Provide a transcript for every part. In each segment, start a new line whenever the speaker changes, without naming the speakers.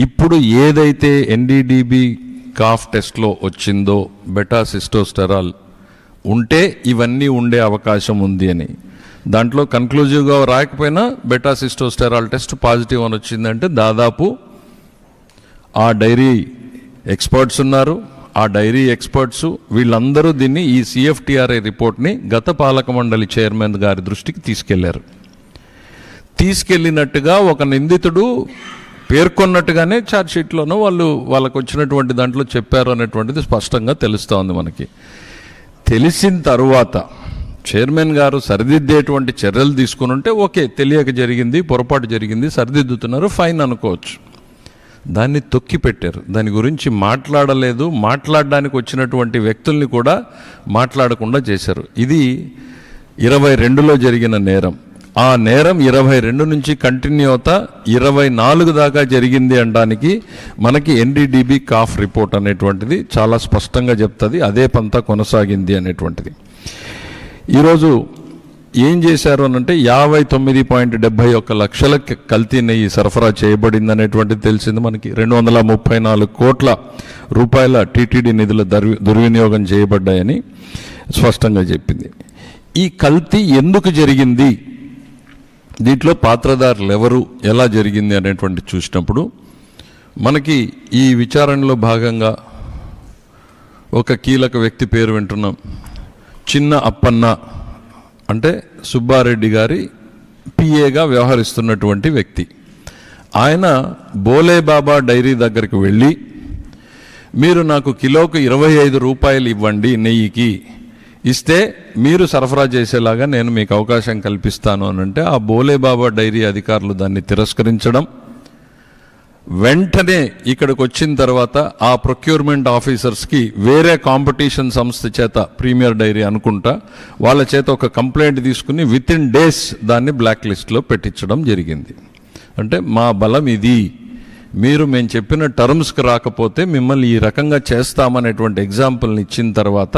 ఇప్పుడు ఏదైతే NDDB cough టెస్ట్లో వచ్చిందో బెటా సిస్టోస్టెరాల్ ఉంటే ఇవన్నీ ఉండే అవకాశం ఉంది అని, దాంట్లో కన్క్లూజివ్గా రాకపోయినా బెటా సిస్టోస్టెరాల్ టెస్ట్ పాజిటివ్ అని వచ్చిందంటే దాదాపు ఆ డైరీ ఎక్స్పర్ట్స్ ఉన్నారు, ఆ డైరీ ఎక్స్పర్ట్స్ వీళ్ళందరూ దీన్ని ఈ సిఎఫ్టిఆర్ఐ రిపోర్ట్ని గత పాలక మండలి చైర్మన్ గారి దృష్టికి తీసుకెళ్లారు. తీసుకెళ్ళినట్టుగా ఒక నిందితుడు పేర్కొన్నట్టుగానే ఛార్జ్షీట్లోనూ వాళ్ళకు వచ్చినటువంటి దాంట్లో చెప్పారు అనేటువంటిది స్పష్టంగా తెలుస్తూ ఉంది మనకి. తెలిసిన తరువాత చైర్మన్ గారు సరిదిద్దేటువంటి చర్యలు తీసుకుని ఉంటే ఓకే, తెలియక జరిగింది, పొరపాటు జరిగింది, సరిదిద్దుతున్నారు, ఫైన్ అనుకోవచ్చు. దాన్ని తొక్కి పెట్టారు, దాని గురించి మాట్లాడలేదు, మాట్లాడడానికి వచ్చినటువంటి వ్యక్తుల్ని కూడా మాట్లాడకుండా చేశారు. ఇది 22లో జరిగిన నేరం. ఆ నేరం 22 నుంచి కంటిన్యూ అవుతా 24 దాకా జరిగింది అనడానికి మనకి ఎన్డీడీబీ కాఫ్ రిపోర్ట్ అనేటువంటిది చాలా స్పష్టంగా చెప్తుంది. అదే పంతా కొనసాగింది అనేటువంటిది. ఈరోజు ఏం చేశారు అనంటే 59.71 లక్షల కల్తీ నెయ్యి సరఫరా చేయబడింది అనేటువంటిది తెలిసింది మనకి. 234 కోట్ల రూపాయల టీటీడీ నిధుల దుర్వినియోగం చేయబడ్డాయని స్పష్టంగా చెప్పింది. ఈ కల్తీ ఎందుకు జరిగింది, దీంట్లో పాత్రదారులు ఎవరు, ఎలా జరిగింది అనేటువంటి చూసినప్పుడు మనకి ఈ విచారణలో భాగంగా ఒక కీలక వ్యక్తి పేరు వింటున్నాం. చిన్న అప్పన్న అంటే సుబ్బారెడ్డి గారి పిఏగా వ్యవహరిస్తున్నటువంటి వ్యక్తి. ఆయన బోలేబాబా డైరీ దగ్గరికి వెళ్ళి, మీరు నాకు కిలోకు 25 రూపాయలు ఇవ్వండి నెయ్యికి, ఇస్తే మీరు సరఫరా చేసేలాగా నేను మీకు అవకాశం కల్పిస్తాను అని అంటే ఆ బోలేబాబా డైరీ అధికారులు దాన్ని తిరస్కరించడం, వెంటనే ఇక్కడికి వచ్చిన తర్వాత ఆ ప్రొక్యూర్మెంట్ ఆఫీసర్స్కి వేరే కాంపిటీషన్ సంస్థ చేత, ప్రీమియర్ డైరీ అనుకుంటా, వాళ్ళ చేత ఒక కంప్లైంట్ తీసుకుని విత్ ఇన్ డేస్ దాన్ని బ్లాక్ లిస్ట్లో పెట్టించడం జరిగింది. అంటే మా బలం ఇది, మీరు మేము చెప్పిన టర్మ్స్కి రాకపోతే మిమ్మల్ని ఈ రకంగా చేస్తామనేటువంటి ఎగ్జాంపుల్ని ఇచ్చిన తర్వాత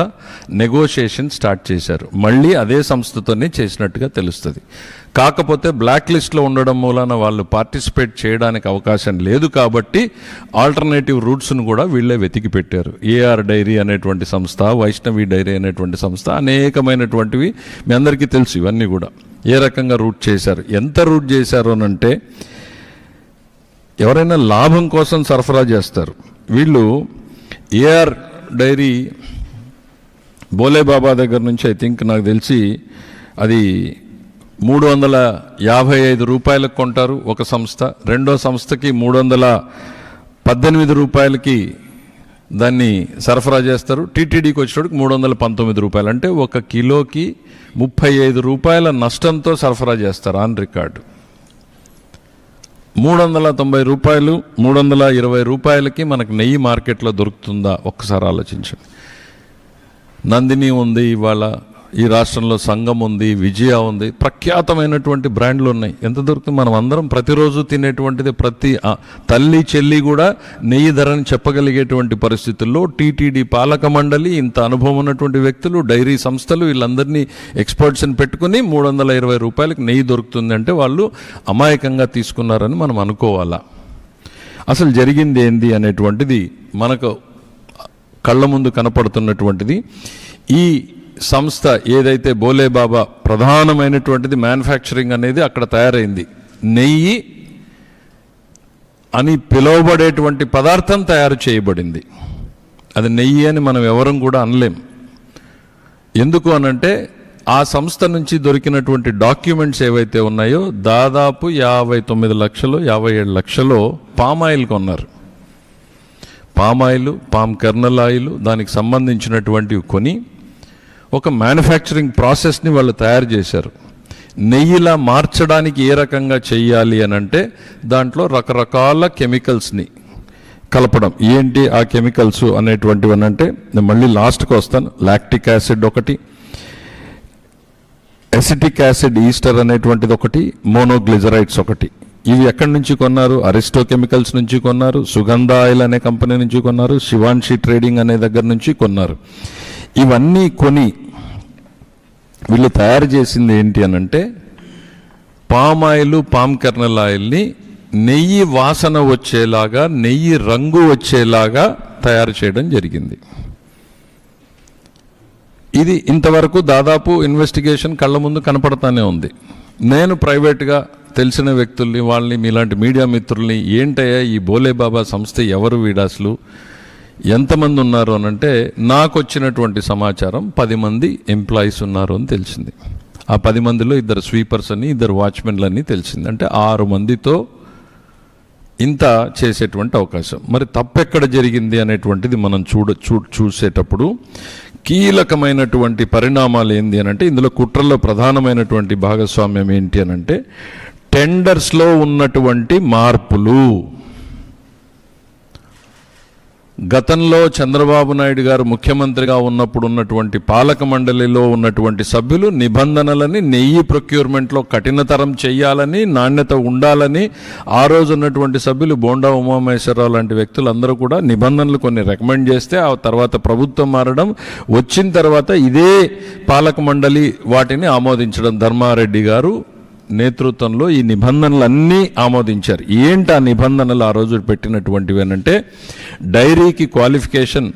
నెగోషియేషన్ స్టార్ట్ చేశారు. మళ్ళీ అదే సంస్థతోనే చేసినట్టుగా తెలుస్తుంది. కాకపోతే బ్లాక్ లిస్ట్లో ఉండడం మూలన వాళ్ళు పార్టిసిపేట్ చేయడానికి అవకాశం లేదు కాబట్టి ఆల్టర్నేటివ్ రూట్స్ను కూడా వీళ్ళే వెతికి పెట్టారు. ఏఆర్ డైరీ అనేటువంటి సంస్థ, వైష్ణవి డైరీ అనేటువంటి సంస్థ, అనేకమైనటువంటివి మీ అందరికీ తెలుసు. ఇవన్నీ కూడా ఏ రకంగా రూట్ చేశారు, ఎంత రూట్ చేశారు అనంటే ఎవరైనా లాభం కోసం సరఫరా చేస్తారు. వీళ్ళు ఏఆర్ డైరీ బోలేబాబా దగ్గర నుంచి ఐ థింక్ నాకు తెలిసి అది 355 రూపాయలకు కొంటారు ఒక సంస్థ, రెండో సంస్థకి 318 రూపాయలకి దాన్ని సరఫరా చేస్తారు. టీటీడీకి వచ్చేటప్పుడు 319 రూపాయలు, అంటే ఒక కిలోకి 35 రూపాయల నష్టంతో సరఫరా చేస్తారు ఆన్ రికార్డు. 390 రూపాయలు, 320 రూపాయలకి మనకు నెయ్యి మార్కెట్లో దొరుకుతుందా ఒక్కసారి ఆలోచించండి. నందిని ఉంది, ఇవాళ ఈ రాష్ట్రంలో సంఘం ఉంది, విజయ ఉంది, ప్రఖ్యాతమైనటువంటి బ్రాండ్లు ఉన్నాయి. ఎంత దొరుకుతుంది? మనం అందరం ప్రతిరోజు తినేటువంటిది, ప్రతి తల్లి చెల్లి కూడా నెయ్యి ధరని చెప్పగలిగేటువంటి పరిస్థితుల్లో టీటీడీ పాలక మండలి, ఇంత అనుభవం ఉన్నటువంటి వ్యక్తులు, డైరీ సంస్థలు, వీళ్ళందరినీ ఎక్స్పర్ట్స్ని పెట్టుకుని 320 రూపాయలకి నెయ్యి దొరుకుతుంది అంటే వాళ్ళు అమాయకంగా తీసుకున్నారని మనం అనుకోవాలా? అసలు జరిగింది ఏంది అనేటువంటిది మనకు కళ్ళ ముందు కనపడుతున్నటువంటిది. ఈ సంస్థ ఏదైతే బోలేబాబా ప్రధానమైనటువంటిది మ్యానుఫ్యాక్చరింగ్ అనేది అక్కడ తయారైంది. నెయ్యి అని పిలువబడేటువంటి పదార్థం తయారు చేయబడింది. అది నెయ్యి అని మనం ఎవరం కూడా అనలేం. ఎందుకు అనంటే ఆ సంస్థ నుంచి దొరికినటువంటి డాక్యుమెంట్స్ ఏవైతే ఉన్నాయో దాదాపు 59 లక్షలు 57 లక్షలు పామాయిల్ కొన్నారు. పామాయిల్, పామ్ కెర్నల్ ఆయిల్, దానికి సంబంధించినటువంటివి కొని ఒక మ్యానుఫ్యాక్చరింగ్ ప్రాసెస్ని వాళ్ళు తయారు చేశారు. నెయ్యిలా మార్చడానికి ఏ రకంగా చెయ్యాలి అని అంటే దాంట్లో రకరకాల కెమికల్స్ని కలపడం. ఏంటి ఆ కెమికల్స్ అనేటువంటివి అని అంటే నేను మళ్ళీ లాస్ట్కి వస్తాను. లాక్టిక్ యాసిడ్ ఒకటి, ఎసిటిక్ యాసిడ్ ఈస్టర్ అనేటువంటిది ఒకటి, మోనోగ్లిజరైడ్స్ ఒకటి. ఇవి ఎక్కడి నుంచి కొన్నారు? అరిస్టో కెమికల్స్ నుంచి కొన్నారు, సుగంధ ఆయిల్ అనే కంపెనీ నుంచి కొన్నారు, శివాన్షి ట్రేడింగ్ అనే దగ్గర నుంచి కొన్నారు. ఇవన్నీ కొని వీళ్ళు తయారు చేసింది ఏంటి అనంటే పామ్ ఆయిల్, పామ్ కెర్నల్ ఆయిల్ని నెయ్యి వాసన వచ్చేలాగా, నెయ్యి రంగు వచ్చేలాగా తయారు చేయడం జరిగింది. ఇది ఇంతవరకు దాదాపు ఇన్వెస్టిగేషన్ కళ్ళ ముందు కనపడతానే ఉంది. నేను ప్రైవేట్గా తెలిసిన వ్యక్తుల్ని, వాళ్ళని, మీలాంటి మీడియా మిత్రుల్ని, ఏంటయ్యా ఈ బోలేబాబా సంస్థ ఎవరు, వీడాసులు ఎంతమంది ఉన్నారు అని అంటే, నాకు వచ్చినటువంటి సమాచారం 10 మంది ఎంప్లాయీస్ ఉన్నారు అని తెలిసింది. ఆ 10 మందిలో 2 స్వీపర్స్ అని, 2 వాచ్మెన్లని తెలిసింది. అంటే 6 మందితో ఇంత చేసేటువంటి అవకాశం. మరి తప్పెక్కడ జరిగింది అనేటువంటిది మనం చూసేటప్పుడు కీలకమైనటువంటి పరిణామాలు ఏంది అని అంటే, ఇందులో కుట్రలో ప్రధానమైనటువంటి భాగస్వామ్యం ఏంటి అని అంటే, టెండర్స్లో ఉన్నటువంటి మార్పులు. గతంలో చంద్రబాబు నాయుడు గారు ముఖ్యమంత్రిగా ఉన్నప్పుడు ఉన్నటువంటి పాలక మండలిలో ఉన్నటువంటి సభ్యులు నిబంధనలని, నెయ్యి ప్రొక్యూర్మెంట్లో కఠినతరం చేయాలని, నాణ్యత ఉండాలని ఆ రోజు ఉన్నటువంటి సభ్యులు బోండా ఉమామహేశ్వరరావు లాంటి వ్యక్తులు అందరూ కూడా నిబంధనలు కొన్ని రికమెండ్ చేస్తే, ఆ తర్వాత ప్రభుత్వం మారడం, వచ్చిన తర్వాత ఇదే పాలక మండలి వాటిని ఆమోదించడం, ధర్మారెడ్డి గారు నేతృత్వంలో ఈ నిబంధనలన్నీ ఆమోదించారు. ఏంటి ఆ నిబంధనలు ఆ రోజు పెట్టినటువంటివి అంటే, డైరీకి క్వాలిఫికేషన్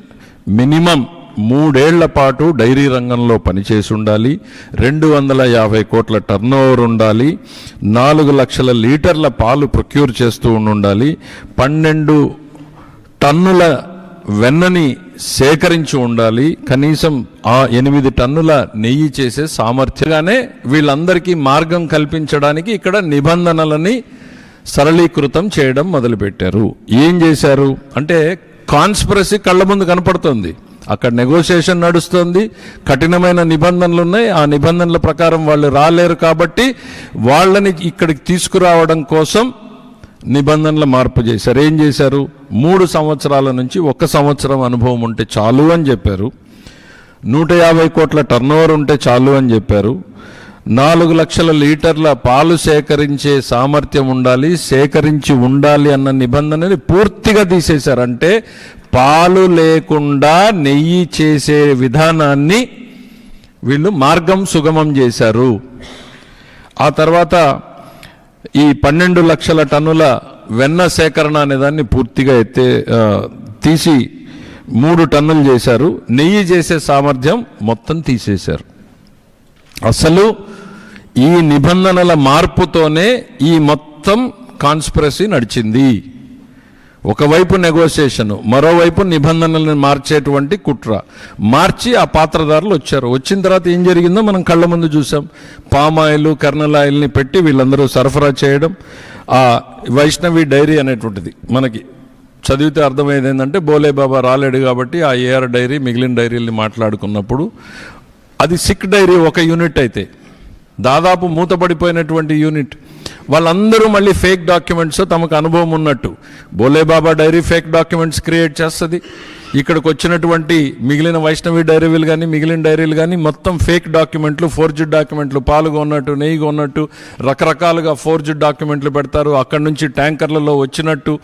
మినిమం 3 ఏళ్ల పాటు డైరీ రంగంలో పనిచేసి ఉండాలి, 250 కోట్ల టర్నోవర్ ఉండాలి, 4 లక్షల లీటర్ల పాలు ప్రొక్యూర్ చేస్తూ ఉండాలి, 12 టన్నుల వెన్నని సేకరించి ఉండాలి, కనీసం 8 టన్నుల నెయ్యి చేసే సామర్థ్యంగానే వీళ్ళందరికీ మార్గం కల్పించడానికి ఇక్కడ నిబంధనలని సరళీకృతం చేయడం మొదలుపెట్టారు. ఏం చేశారు అంటే, కాన్స్పిరసీ కళ్ళ ముందు కనపడుతుంది. అక్కడ నెగోషియేషన్ నడుస్తుంది, కఠినమైన నిబంధనలు ఉన్నాయి. ఆ నిబంధనల ప్రకారం వాళ్ళు రాలేరు కాబట్టి వాళ్ళని ఇక్కడికి తీసుకురావడం కోసం నిబంధనల మార్పు చేశారు. ఏం చేశారు? 3 సంవత్సరాల నుంచి 1 సంవత్సరం అనుభవం ఉంటే చాలు అని చెప్పారు, 150 కోట్ల టర్నోవర్ ఉంటే చాలు అని చెప్పారు, 4 లక్షల లీటర్ల పాలు సేకరించే సామర్థ్యం ఉండాలి, సేకరించి ఉండాలి అన్న నిబంధనని పూర్తిగా తీసేశారు. అంటే పాలు లేకుండా నెయ్యి చేసే విధానాన్ని వీళ్ళు మార్గం సుగమం చేశారు. ఆ తర్వాత ఈ 12 లక్షల టన్నుల వెన్న సేకరణ అనేదాన్ని పూర్తిగా తీసి 3 టన్నులు చేశారు. నెయ్యి చేసే సామర్థ్యం మొత్తం తీసేశారు. అసలు ఈ నిబంధనల మార్పుతోనే ఈ మొత్తం కాన్స్పిరసీ నడిచింది. ఒకవైపు నెగోషియేషన్, మరోవైపు నిబంధనలను మార్చేటువంటి కుట్ర. మార్చి ఆ పాత్రదారులు వచ్చారు. వచ్చిన తర్వాత ఏం జరిగిందో మనం కళ్ళ ముందు చూసాం. పామాయిల్, కర్నల్ ఆయిల్ని పెట్టి వీళ్ళందరూ సరఫరా చేయడం. ఆ వైష్ణవి డైరీ అనేటువంటిది మనకి చదివితే అర్థమయ్యేది ఏంటంటే, బోలేబాబా రాలేడు కాబట్టి ఆ ఏఆర్ డైరీ మిగిలిన డైరీల్ని మాట్లాడుకున్నప్పుడు అది సిక్ డైరీ ఒక యూనిట్ అయితే దాదాపు మూతపడిపోయినటువంటి యూనిట్. వాళ్ళందరూ మళ్ళీ ఫేక్ డాక్యుమెంట్స్, తమకు అనుభవం ఉన్నట్టు Bhole Baba dairy fake documents create చేస్తుంది. ఇక్కడికి వచ్చినటువంటి మిగిలిన వైష్ణవి డైరీలు కానీ మిగిలిన డైరీలు కానీ మొత్తం ఫేక్ డాక్యుమెంట్లు, ఫోర్జ్డ్ డాక్యుమెంట్లు, పాలుగా ఉన్నట్టు, నెయ్యిగా ఉన్నట్టు రకరకాలుగా ఫోర్జ్డ్ డాక్యుమెంట్లు పెడతారు. అక్కడి నుంచి ట్యాంకర్లలో వచ్చినట్టు,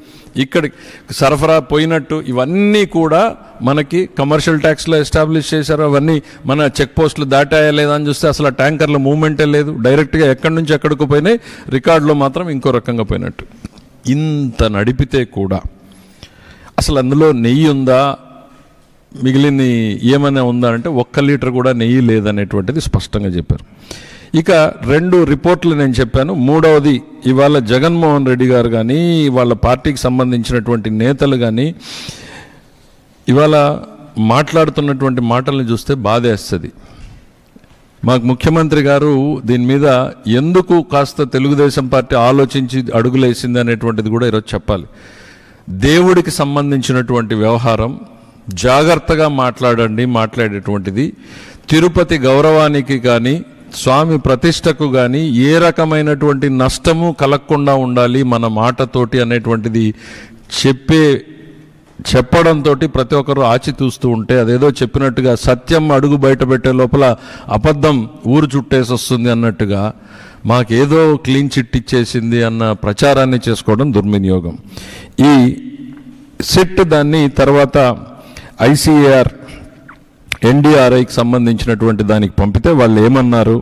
ఇక్కడికి సరఫరా పోయినట్టు, ఇవన్నీ కూడా మనకి కమర్షియల్ ట్యాక్స్లో ఎస్టాబ్లిష్ చేశారు. అవన్నీ మన చెక్ పోస్టులు దాటాయా లేదా అని చూస్తే అసలు ట్యాంకర్ల మూవ్మెంటే లేదు. డైరెక్ట్గా ఎక్కడి నుంచి ఎక్కడికి పోయినాయి, రికార్డులో మాత్రం ఇంకో రకంగా పోయినట్టు. ఇంత నడిపితే కూడా అసలు అందులో నెయ్యి ఉందా, మిగిలిన ఏమైనా ఉందా అంటే 1 లీటర్ కూడా నెయ్యి లేదనేటువంటిది స్పష్టంగా చెప్పారు. ఇక 2 రిపోర్ట్లు నేను చెప్పాను. 3వది ఇవాళ జగన్మోహన్ రెడ్డి గారు కానీ వాళ్ళ పార్టీకి సంబంధించినటువంటి నేతలు కానీ ఇవాళ మాట్లాడుతున్నటువంటి మాటల్ని చూస్తే బాధేస్తుంది. మాకు ముఖ్యమంత్రి గారు దీని మీద ఎందుకు కాస్త తెలుగుదేశం పార్టీ ఆలోచించి అడుగులేసింది అనేటువంటిది కూడా ఈరోజు చెప్పాలి. దేవుడికి సంబంధించినటువంటి వ్యవహారం జాగ్రత్తగా మాట్లాడేటువంటిది. తిరుపతి గౌరవానికి కానీ స్వామి ప్రతిష్టకు కానీ ఏ రకమైనటువంటి నష్టము కలగకుండా ఉండాలి మన మాటతోటి అనేటువంటిది చెప్పడంతో ప్రతి ఒక్కరు ఆచితూస్తూ ఉంటే, అదేదో చెప్పినట్టుగా సత్యం అడుగు బయట పెట్టే లోపల అబద్ధం ఊరు చుట్టేసి వస్తుంది అన్నట్టుగా మాకేదో క్లీన్ చిట్ ఇచ్చేసింది అన్న ప్రచారాన్ని చేసుకోవడం దుర్వినియోగం. ఈ సిట్ దాన్ని తర్వాత ఐసీఏఆర్ ఎన్డీఆర్ఐకి సంబంధించినటువంటి దానికి పంపితే వాళ్ళు ఏమన్నారు,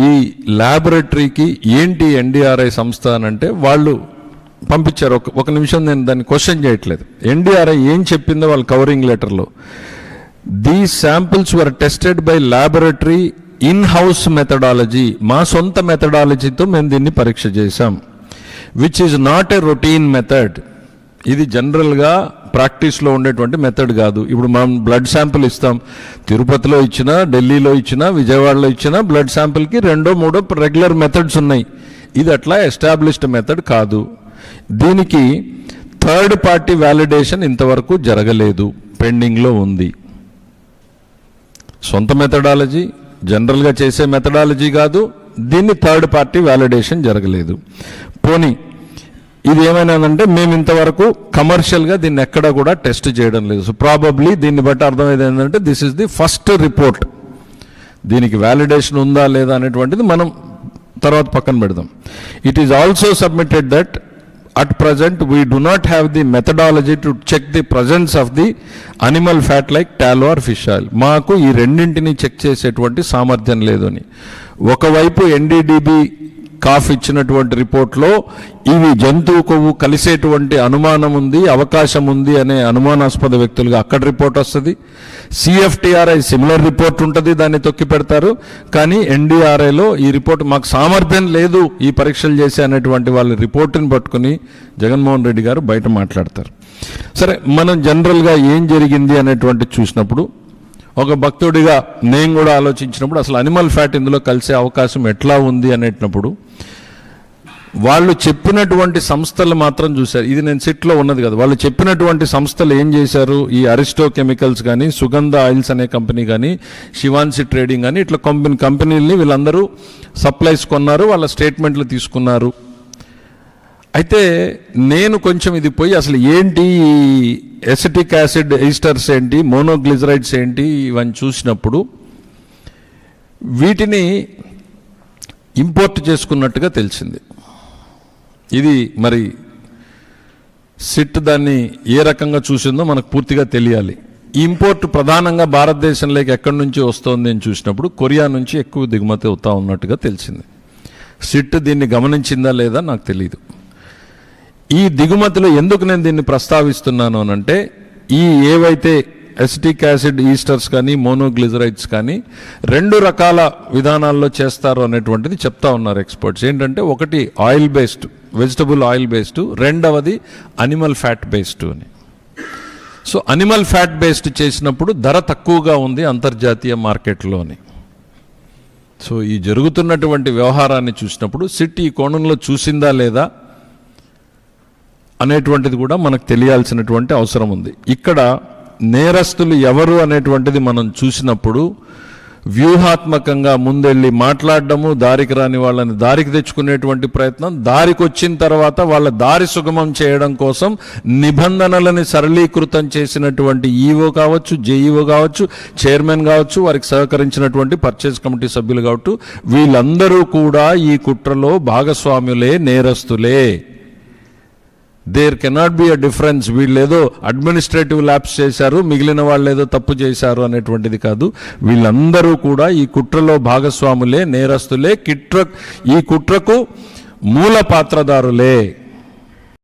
ఈ ల్యాబొరేటరీకి ఏంటి ఎన్డీఆర్ఐ సంస్థ అని అంటే వాళ్ళు పంపించారు. ఒక నిమిషం, నేను దాన్ని క్వశ్చన్ చేయట్లేదు. ఎన్డీఆర్ఐ ఏం చెప్పిందో వాళ్ళ కవరింగ్ లెటర్లో, these samples were tested by laboratory in house methodology, మా సొంత మెథడాలజీతో మేము దీన్ని పరీక్ష చేశాం, which is not a routine method. ఇది జనరల్గా ప్రాక్టీస్లో ఉండేటువంటి మెథడ్ కాదు. ఇప్పుడు మనం బ్లడ్ శాంపిల్ ఇస్తాం, తిరుపతిలో ఇచ్చినా, ఢిల్లీలో ఇచ్చినా, విజయవాడలో ఇచ్చినా బ్లడ్ శాంపిల్కి 2-3 రెగ్యులర్ మెథడ్స్ ఉన్నాయి. ఇది అట్లా ఎస్టాబ్లిష్డ్ మెథడ్ కాదు. దీనికి థర్డ్ పార్టీ వ్యాలిడేషన్ ఇంతవరకు జరగలేదు, పెండింగ్లో ఉంది. సొంత మెథడాలజీ, జనరల్గా చేసే మెథడాలజీ కాదు, దీన్ని థర్డ్ పార్టీ వ్యాలిడేషన్ జరగలేదు. పోనీ ఇది ఏమైనాదంటే మేము ఇంతవరకు కమర్షియల్గా దీన్ని ఎక్కడ కూడా టెస్ట్ చేయడం లేదు. సో ప్రాబబ్లీ దీన్ని బట్టి అర్థమైంది ఏంటంటే this is the first report. దీనికి వ్యాలిడేషన్ ఉందా లేదా అనేటువంటిది మనం తర్వాత పక్కన పెడదాం. It is also submitted that at present we do not have the methodology to check the presence of the animal fat like tallow or fish oil. మాకు ఈ రెండింటిని చెక్ చేసేటువంటి సామర్థ్యం లేదు అని. ఒకవైపు ఎన్డీడీబీ కాఫ్ ఇచ్చినటువంటి రిపోర్ట్లో ఇవి జంతువు కొవ్వు కలిసేటువంటి అనుమానం ఉంది, అవకాశం ఉంది అనే అనుమానాస్పద వ్యక్తులుగా అక్కడ రిపోర్ట్ వస్తుంది. సిఎఫ్టిఆర్ఐ సిమిలర్ రిపోర్ట్ ఉంటుంది, దాన్ని తొక్కి పెడతారు. కానీ ఎన్డీఆర్ఐలో ఈ రిపోర్ట్ మాకు సామర్థ్యం లేదు ఈ పరీక్షలు చేసే అనేటువంటి వాళ్ళ రిపోర్టుని పట్టుకుని జగన్మోహన్ రెడ్డి గారు బయట మాట్లాడతారు. సరే, మనం జనరల్గా ఏం జరిగింది అనేటువంటి చూసినప్పుడు, ఒక భక్తుడిగా నేను కూడా ఆలోచించినప్పుడు అసలు అనిమల్ ఫ్యాట్ ఇందులో కలిసే అవకాశం ఎట్లా ఉంది అనేటప్పుడు వాళ్ళు చెప్పినటువంటి సంస్థలు మాత్రం చూశారు. ఇది నేను సిట్లో ఉన్నది కదా, వాళ్ళు చెప్పినటువంటి సంస్థలు ఏం చేశారు, ఈ అరిస్టో కెమికల్స్ కానీ, సుగంధ ఆయిల్స్ అనే కంపెనీ కానీ, శివాన్సి ట్రేడింగ్ కానీ, ఇట్లా కంపెనీలని వీళ్ళందరూ సప్లైస్ కొన్నారు, వాళ్ళ స్టేట్మెంట్లు తీసుకున్నారు. అయితే నేను కొంచెం ఇది పోయి అసలు ఏంటి ఎసిటిక్ యాసిడ్ ఈస్టర్స్ ఏంటి, మోనోగ్లిజరైడ్స్ ఏంటి, ఇవన్నీ చూసినప్పుడు వీటిని ఇంపోర్ట్ చేసుకున్నట్టుగా తెలిసింది. ఇది మరి సిట్ దాన్ని ఏ రకంగా చూసిందో మనకు పూర్తిగా తెలియాలి. ఈ ఇంపోర్ట్ ప్రధానంగా భారతదేశంలోకి ఎక్కడి నుంచి వస్తోంది అని చూసినప్పుడు కొరియా నుంచి ఎక్కువ దిగుమతి అవుతా ఉన్నట్టుగా తెలిసింది. సిట్ దీన్ని గమనించిందా లేదా నాకు తెలియదు. ఈ దిగుమతిలో ఎందుకు నేను దీన్ని ప్రస్తావిస్తున్నాను అనంటే, ఈ ఏవైతే ఎసిటిక్ యాసిడ్ ఈస్టర్స్ కానీ, మోనోగ్లిజరైడ్స్ కానీ 2 రకాల విధానాల్లో చేస్తారు అనేటువంటిది చెప్తా ఉన్నారు ఎక్స్పర్ట్స్. ఏంటంటే, ఒకటి oil based, vegetable oil based, రెండవది అనిమల్ ఫ్యాట్ బేస్డ్ అని. సో అనిమల్ ఫ్యాట్ బేస్డ్ చేసినప్పుడు ధర తక్కువగా ఉంది అంతర్జాతీయ మార్కెట్లోని. సో ఈ జరుగుతున్నటువంటి వ్యవహారాన్ని చూసినప్పుడు సిట్ ఈ కోణంలో చూసిందా లేదా అనేటువంటిది కూడా మనకు తెలియాల్సినటువంటి అవసరం ఉంది. ఇక్కడ నేరస్తులు ఎవరు అనేటువంటిది మనం చూసినప్పుడు వ్యూహాత్మకంగా ముందెళ్ళి మాట్లాడడము, దారికి రాని వాళ్ళని దారికి తెచ్చుకునేటువంటి ప్రయత్నం, దారికి వచ్చిన తర్వాత వాళ్ళ దారి సుగమం చేయడం కోసం నిబంధనలని సరళీకృతం చేసినటువంటి ఈఓ కావచ్చు, జేఈఓ కావచ్చు, చైర్మన్ కావచ్చు, వారికి సహకరించినటువంటి పర్చేజ్ కమిటీ సభ్యులు కావచ్చు, వీళ్ళందరూ కూడా ఈ కుట్రలో భాగస్వాములే, నేరస్తులే. There cannot be a difference. వీళ్ళేదో అడ్మినిస్ట్రేటివ్ ల్యాప్స్ చేశారు, మిగిలిన వాళ్ళు ఏదో తప్పు చేశారు అనేటువంటిది కాదు. వీళ్ళందరూ కూడా ఈ కుట్రలో భాగస్వాములే, నేరస్తులే, ఈ కుట్రకు మూల పాత్రదారులే.